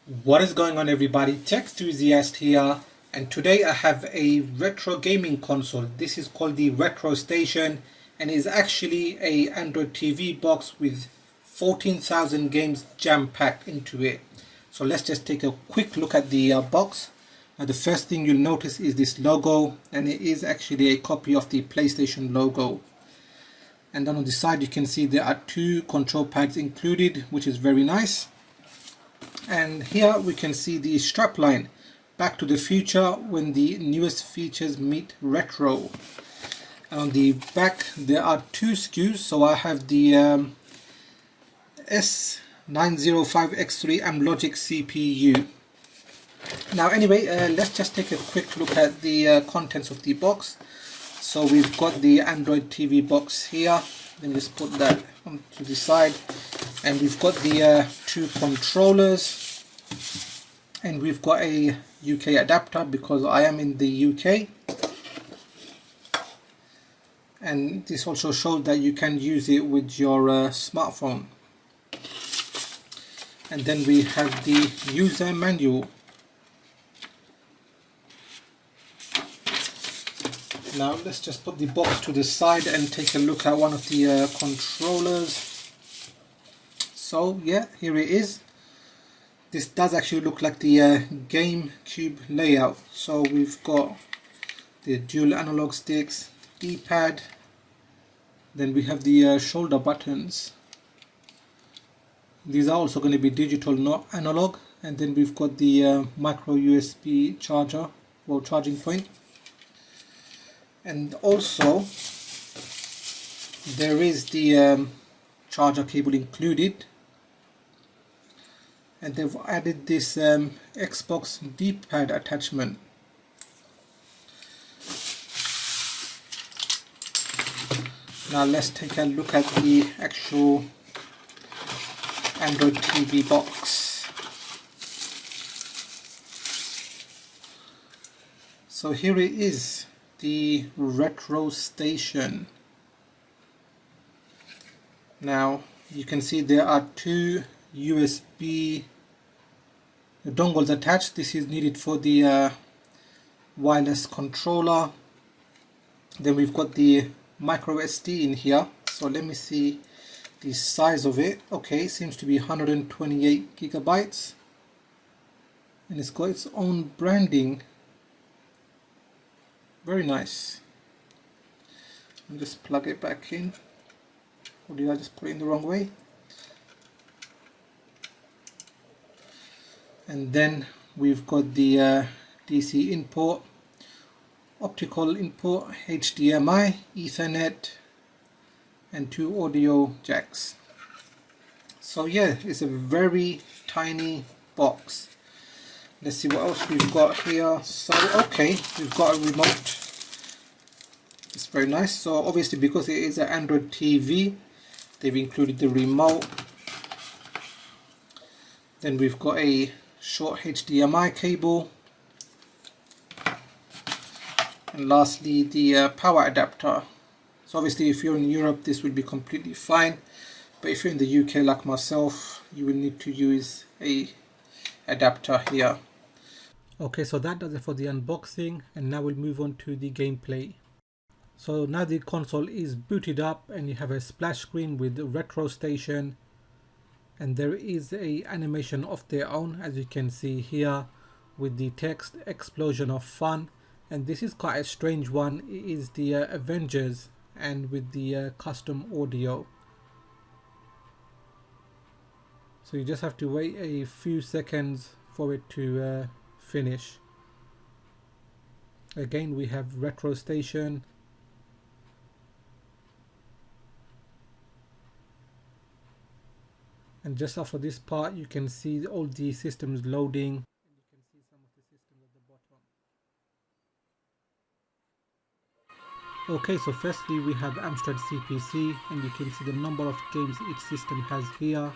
What is going on, everybody? Tech enthusiast here, and today I have a retro gaming console. This is called the RetroStation and is actually a Android TV box with 14,000 games jam-packed into it. So let's just take a quick look at the box. The first thing you'll notice is this logo, and it is actually a copy of the PlayStation logo. And then on the side you can see there are two control pads included, which is very nice. And here we can see the strapline, Back to the Future when the newest features meet retro. And on the back there are two SKUs, so I have the S905X3 AMLOGIC CPU. Now anyway, let's just take a quick look at the contents of the box. So we've got the Android TV box here. Let me just put that onto the side. And we've got the two controllers, and we've got a UK adapter because I am in the UK, and this also shows that you can use it with your smartphone. And then we have the user manual. Now let's just put the box to the side and take a look at one of the controllers. So yeah, here it is. This does actually look like the GameCube layout. So we've got the dual analog sticks, D-pad, then we have the shoulder buttons. These are also going to be digital, not analog. And then we've got the micro USB charger or charging point. And also there is the charger cable included. And they've added this Xbox D-pad attachment. Now let's take a look at the actual Android TV box. So here it is, the RetroStation. Now you can see there are two USB dongles attached. This is needed for the wireless controller. Then we've got the MicroSD in here. So let me see the size of it. Okay, seems to be 128 gigabytes, and it's got its own branding. Very nice. I'll just plug it back in. Or did I just put it in the wrong way? And then we've got the DC input, optical input, HDMI, Ethernet, and two audio jacks. So yeah, it's a very tiny box. Let's see what else we've got here. So okay, we've got a remote. It's very nice. So obviously because it is an Android TV, they've included the remote. Then we've got a short HDMI cable, and lastly the power adapter. So obviously if you're in Europe this will be completely fine, but if you're in the UK like myself, you will need to use a adapter here. Okay, so that does it for the unboxing, and now we'll move on to the gameplay. So now the console is booted up and you have a splash screen with RetroStation, and there is a animation of their own, as you can see here, with the text "Explosion of Fun." And this is quite a strange one. It is the Avengers, and with the custom audio. So you just have to wait a few seconds for it to finish. Again we have RetroStation. And just after this part you can see all the systems loading, and you can see some of the systems at the bottom. Okay, so firstly we have Amstrad CPC, and you can see the number of games each system has here.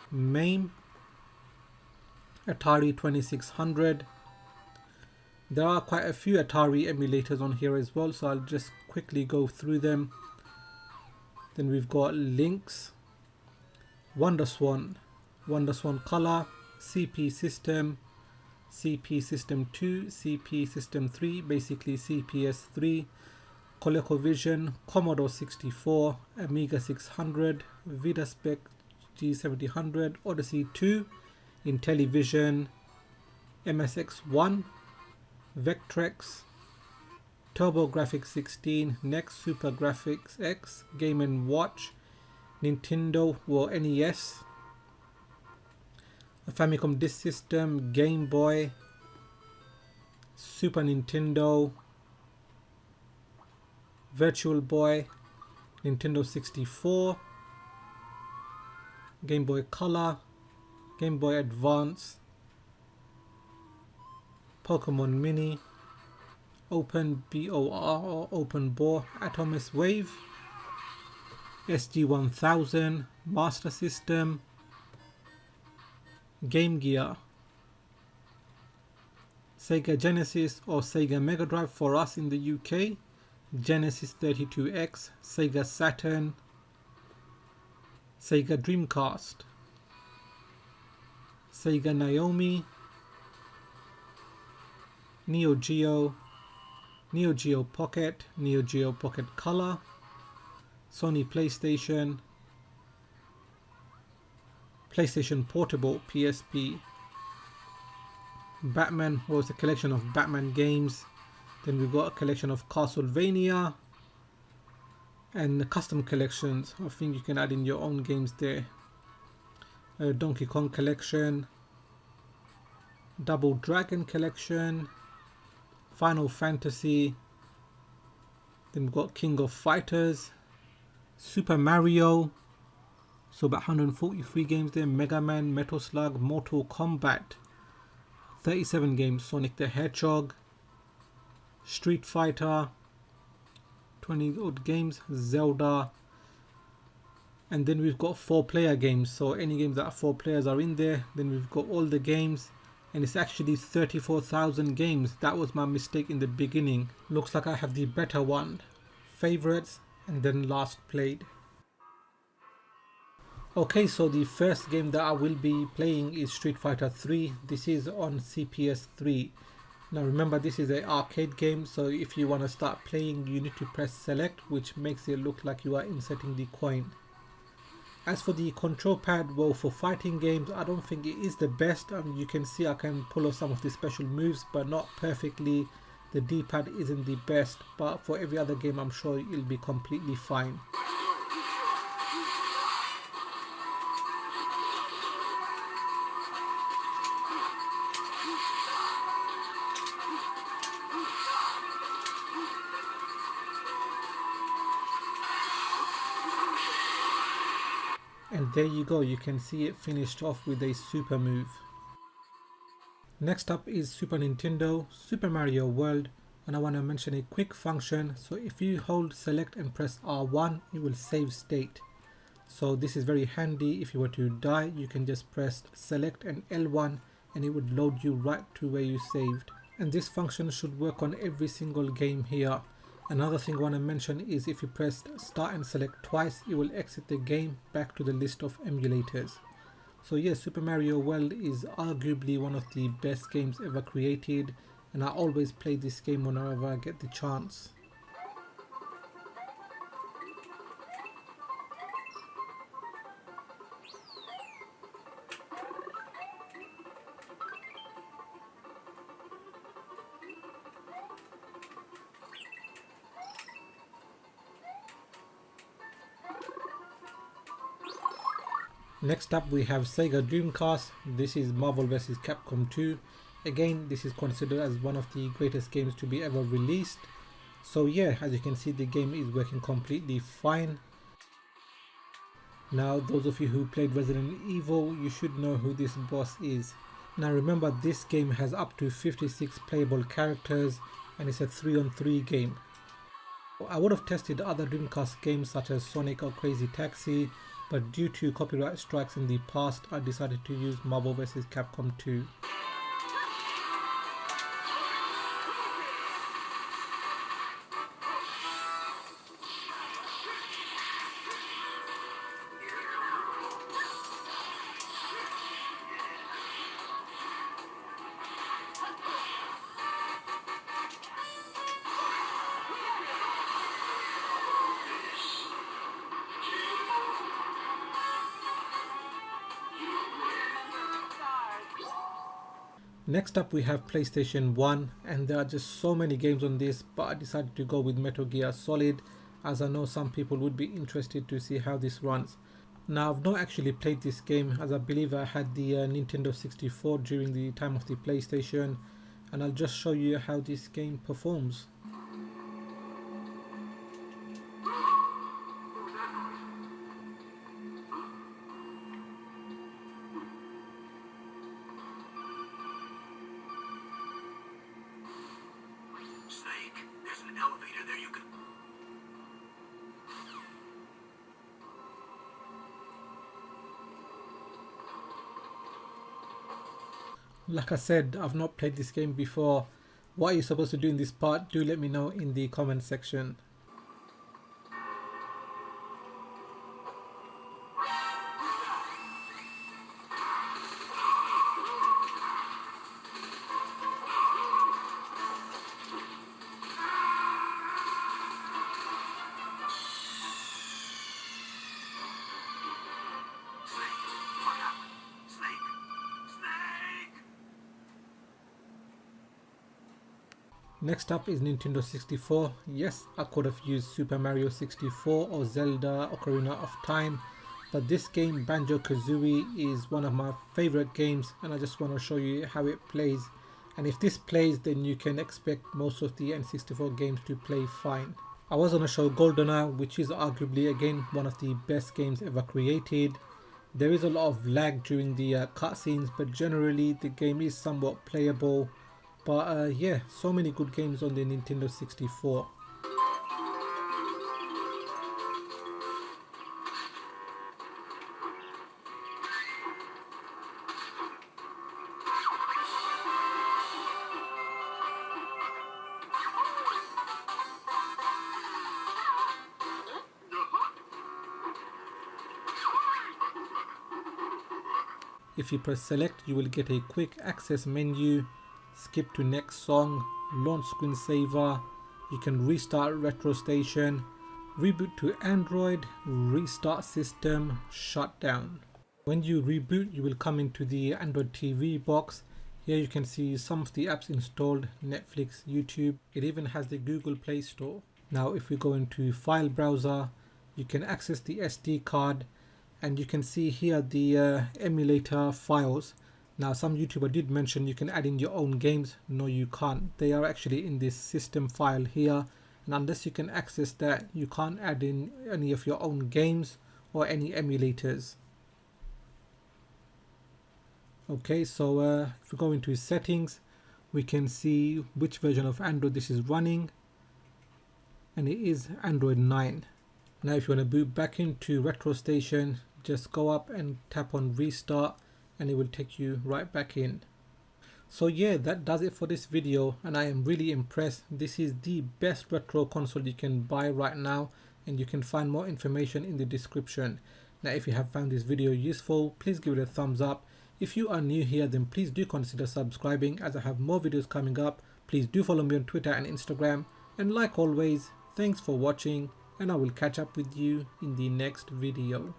MAME, Atari 2600. There are quite a few Atari emulators on here as well, so I'll just quickly go through them. Then we've got Lynx, WonderSwan, WonderSwan Color, CP System, CP System 2, CP System 3, basically CPS3, ColecoVision, Commodore 64, Amiga 600, VidaSpec G700, Odyssey 2, Intellivision, MSX1, Vectrex, TurboGrafx 16, NEX Super Graphics X, Game & Watch, Nintendo or NES, a Famicom Disk System, Game Boy, Super Nintendo, Virtual Boy, Nintendo 64, Game Boy Color, Game Boy Advance, Pokemon Mini, Open BOR or Open Bore, Atomos Wave, SG-1000, Master System, Game Gear, Sega Genesis or Sega Mega Drive for us in the UK, Genesis 32X, Sega Saturn, Sega Dreamcast, Sega Naomi, Neo Geo, Neo Geo Pocket, Neo Geo Pocket Color, Sony PlayStation, PlayStation Portable, PSP, Batman was a collection of Batman games. Then we've got a collection of Castlevania and the custom collections. I think you can add in your own games there. Donkey Kong collection, Double Dragon collection, Final Fantasy. Then we've got King of Fighters, Super Mario, so about 143 games there, Mega Man, Metal Slug, Mortal Kombat, 37 games, Sonic the Hedgehog, Street Fighter, 20 odd games, Zelda, and then we've got 4-player games, so any games that are 4 players are in there. Then we've got all the games, and it's actually 34,000 games. That was my mistake in the beginning. Looks like I have the better one, favorites and then last played. Okay, so the first game that I will be playing is Street Fighter 3. This is on CPS3. Now remember, this is an arcade game, so if you want to start playing you need to press select, which makes it look like you are inserting the coin. As for the control pad, well, for fighting games I don't think it is the best. You can see I can pull off some of the special moves but not perfectly. The D-pad isn't the best, but for every other game I'm sure it'll be completely fine. And there you go, you can see it finished off with a super move. Next up is Super Nintendo, Super Mario World, and I want to mention a quick function. So if you hold select and press R1, it will save state. So this is very handy. If you were to die, you can just press select and L1 and it would load you right to where you saved. And this function should work on every single game here. Another thing I want to mention is if you press start and select twice, it will exit the game back to the list of emulators. So yes, Super Mario World is arguably one of the best games ever created, and I always play this game whenever I get the chance. Next up we have Sega Dreamcast. This is Marvel vs Capcom 2. Again, this is considered as one of the greatest games to be ever released. So yeah, as you can see, the game is working completely fine. Now those of you who played Resident Evil, you should know who this boss is. Now remember, this game has up to 56 playable characters and it's a 3-on-3 game. I would have tested other Dreamcast games such as Sonic or Crazy Taxi, but due to copyright strikes in the past, I decided to use Marvel vs Capcom 2. Next up we have PlayStation 1, and there are just so many games on this, but I decided to go with Metal Gear Solid as I know some people would be interested to see how this runs. Now I've not actually played this game as I believe I had the Nintendo 64 during the time of the PlayStation, and I'll just show you how this game performs. There's an elevator there you can... Like I said, I've not played this game before. What are you supposed to do in this part? Do let me know in the comment section. Next up is Nintendo 64. Yes, I could have used Super Mario 64 or Zelda Ocarina of Time, but this game, Banjo-Kazooie, is one of my favorite games, and I just want to show you how it plays. And if this plays, then you can expect most of the N64 games to play fine. I was going to show GoldenEye, which is arguably again one of the best games ever created. There is a lot of lag during the cutscenes, but generally the game is somewhat playable. But yeah, so many good games on the Nintendo 64. If you press select, you will get a quick access menu. Skip to next song, launch screensaver, you can restart RetroStation, reboot to Android, restart system, shut down. When you reboot, you will come into the Android TV box. Here you can see some of the apps installed, Netflix, YouTube, it even has the Google Play Store. Now if we go into file browser, you can access the SD card, and you can see here the emulator files. Now some YouTuber did mention you can add in your own games. No, you can't. They are actually in this system file here, and unless you can access that, you can't add in any of your own games or any emulators. Okay, so if we go into settings, we can see which version of Android this is running, and it is Android 9. Now if you want to boot back into RetroStation, just go up and tap on restart, and it will take you right back in. So yeah, that does it for this video, and I am really impressed. This is the best retro console you can buy right now, and you can find more information in the description. Now if you have found this video useful, please give it a thumbs up. If you are new here, then please do consider subscribing as I have more videos coming up. Please do follow me on Twitter and Instagram, and like always, thanks for watching, and I will catch up with you in the next video.